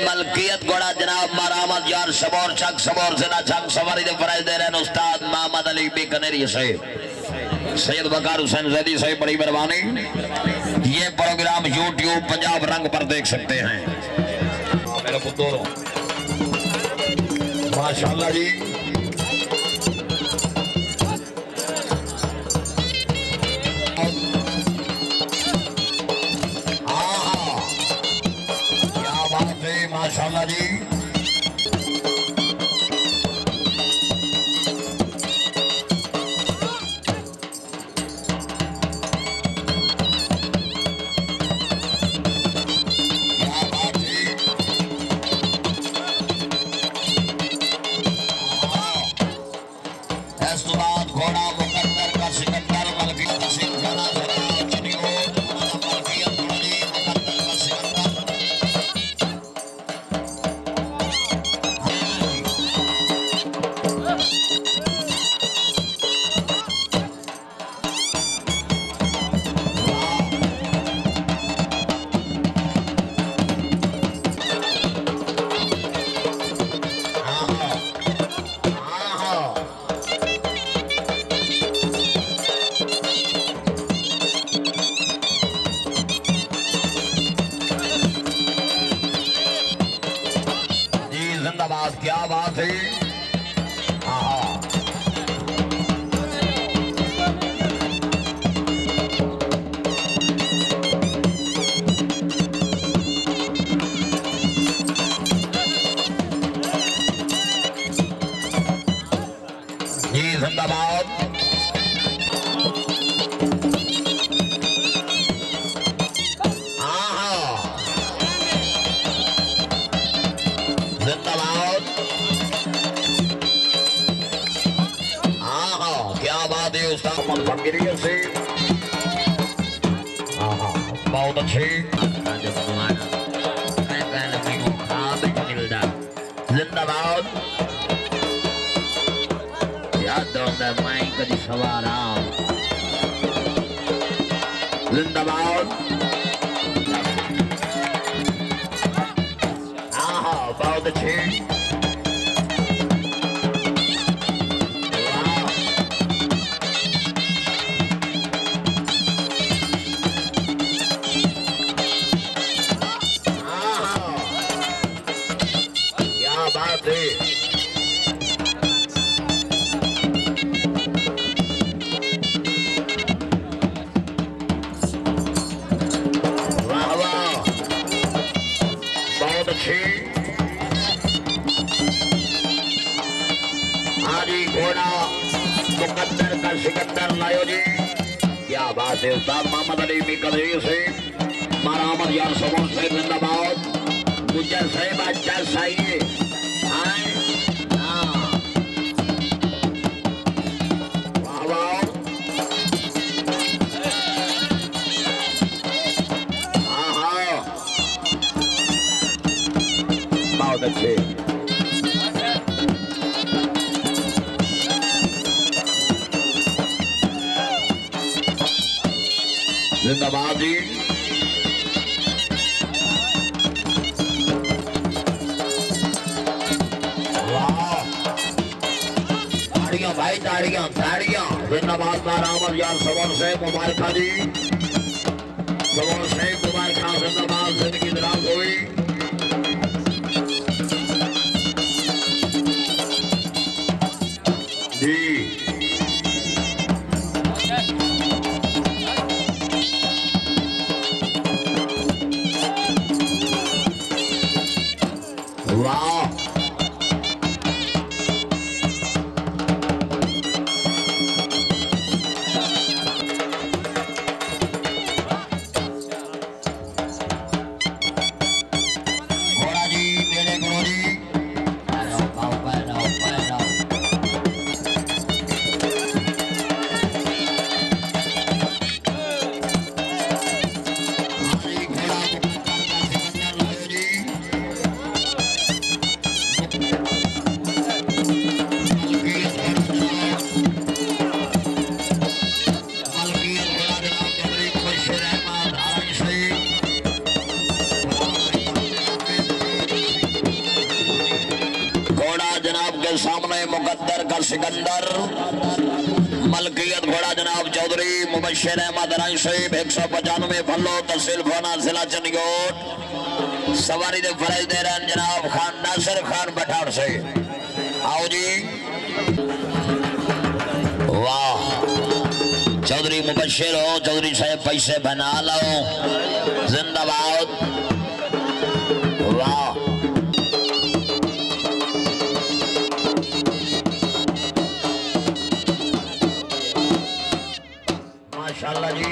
मलकियत घोड़ा जनाब मरामत यार सबोर चक सबोर से ना चक सवारी दे प्राइज दे रहे हैं उस्ताद मोहम्मद अली बीकानेरी से सैयद बकार हुसैन जैदी से बड़ी मेहरबानी। ये प्रोग्राम YouTube पंजाब रंग पर देख सकते हैं मेरे पुत्रों माशाल्लाह जी। क्या बात है माशाल्लाह जी। क्या बात है। जी जिंदाबाद। से बहुत अच्छे जिंदाबाद। जिंदाबाद। बहुत अच्छे। मुकद्दर का सिकंदर लायो जी। क्या बात है उस्ताद मोहम्मद अली बीकानेरी से मरामत यार सबोर से जिंदाबाद। गुजर साहिब अच्छा सही है। बहुत अच्छे। जिंदाबाद जी। ताड़ियां भाई ताड़ियां ताड़ियां। जिंदाबाद मरामत यार सबोर से मुबारक जी। सबोर से मुबारक जिंदाबाद। जिंदगी दराज हुई। जी वाह। के सामने मुकद्दर का सिकंदर मलकियत घोड़ा जनाब चौधरी मुबश्शिर अहमद राय साहिब 195 फल्लो तहसील खोना जिला चंडीगढ़ सवारी दे फराज दे रहे जनाब खान नासिर खान बठाड़ से आओ जी वाह चौधरी मुबश्शिर हो चौधरी साहब पैसे बना लो जिंदाबाद वाह माशाल्लाह जी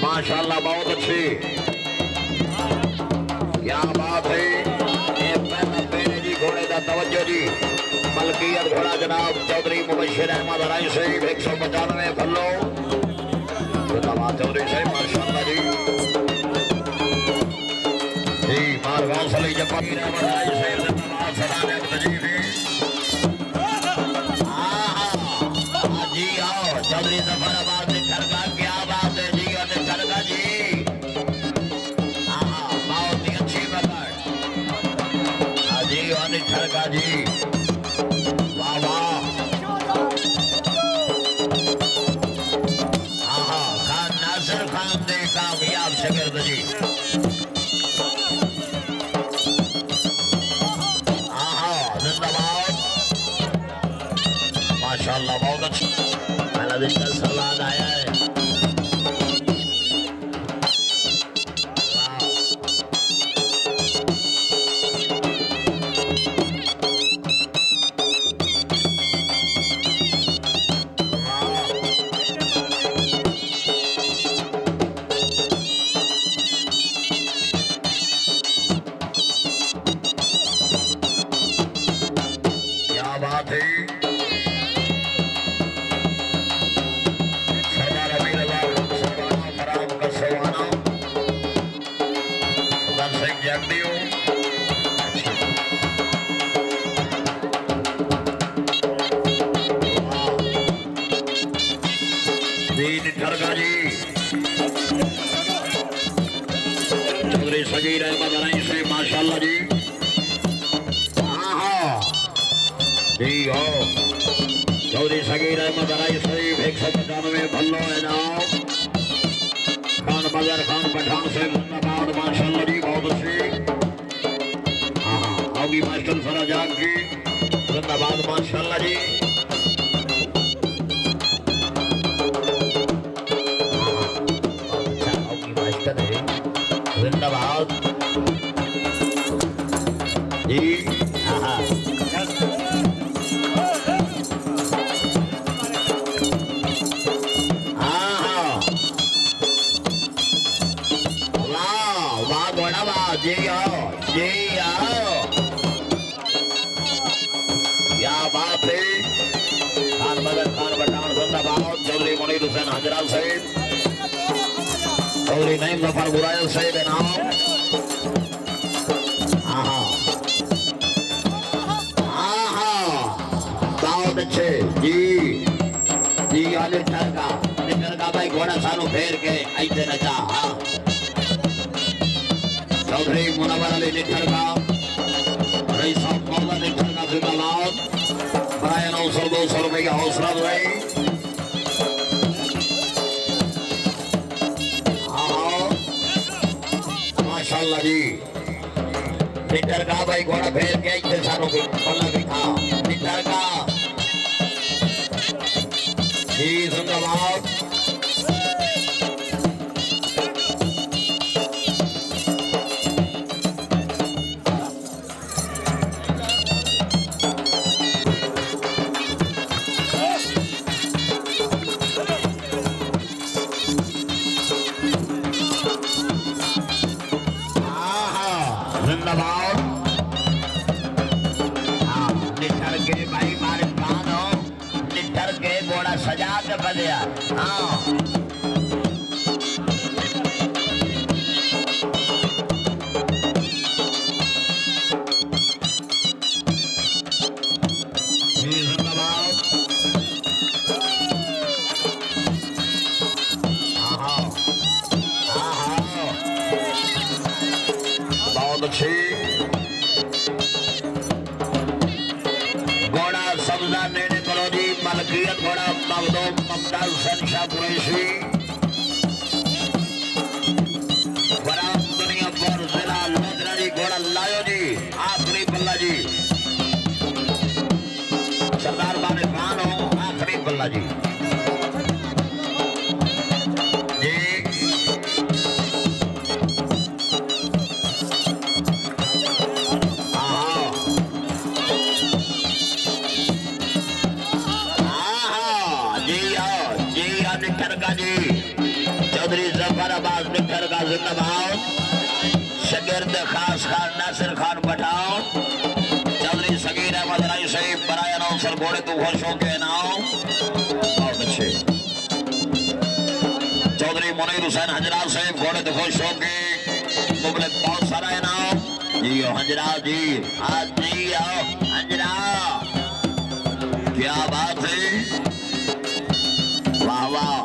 माशाल्लाह बहुत अच्छी क्या बात है ये पहला पहले जी घोड़े का तवज्जो जी मलकियत घोड़ा जनाब चौधरी मुबश्शिर अहमद राय साहिब 195 फल्लो जिंदाबाद चौधरी साहिब माशाल्लाह जी जी मारगांव सली जब्बार अहमद राय साहिब जिंदाबाद सलाम तजीब जी आओ चौधरी जफराबाद ने करगा क्या बात है जी और करगा जी बहुत ही अच्छी पकड़ जी और करगा जी वाह वाह खान नासिर खान ने कामयाब शगिर्द जी जिंदाबाद माशाल्लाह बहुत अच्छा पहला दिन का सवाल आया है क्या बात है चौधरी सगीर अहमद राय से माशाल्लाह जी जी हो चौधरी सगीर अहमद राय साहिब 195 भल्लो इनाम खान मगर खान पठान से जिंदाबाद माशाल्लाह जी बहुत अच्छी होगी मास्टर फराजान की जिंदाबाद माशाल्लाह जी जिंदाबाद जी वाह घोड़ा वाह जी आओ क्या बात है मुनीर हुसैन हजरा साहब चौधरी नईम जफर बुरायल साहब इनाम। बहुत अच्छे जी जी। निठर का भाई घोड़ा सारू फेर के ऐसे नचा। हाँ चौधरी मुनव्वर अली निठर का रईस साहब मौला निठर का जिंदाबाद। बराए 900-200 रुपए का हौसला भाई। माशाल्लाह जी। निठर का भाई घोड़ा फेर के ऐसे सारू के पल्ला भी था निठर का जी जिंदाबाद। जिंदाबाद। निठर के भाई मारे कान हो। निठर के घोड़ा सजा के बजया। हाँ बहुत अच्छी। घोड़ा सब्जा नेड़े करो जी। मलकियत घोड़ा मखदूम ममताज हुसैन शाह कुरैशी। बराम दुनिया पर जिला लोधरा जी घोड़ा लायो जी। आखिरी पल्ला जी सरदार बाने खान हो। आखिरी पल्ला जी चौधरी जफर अब्बास निठर का जिंदाबाद। शगिर्द खास खान नासिर खान पठान। चौधरी सगीर अहमद राय साहिब बराया नौसर घोड़े तो खुशों के नाम। बहुत अच्छे। चौधरी मुनीर हुसैन हजरा साहिब घोड़े तो खुशों के मुबलक बहुत सारा इनाम जी। हजरा जी आज जी आओ हजरा। क्या बात है। वाह वाह।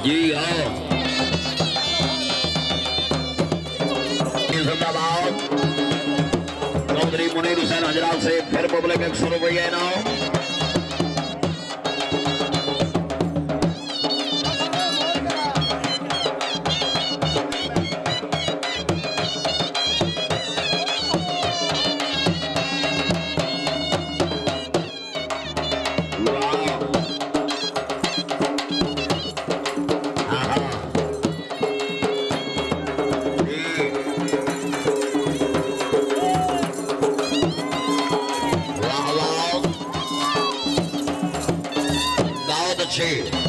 जी हाँ जिंदाबाद चौधरी मुनीर हुसैन हजरात से फिर पब्लिक 100 रुपये इनाम अच्छी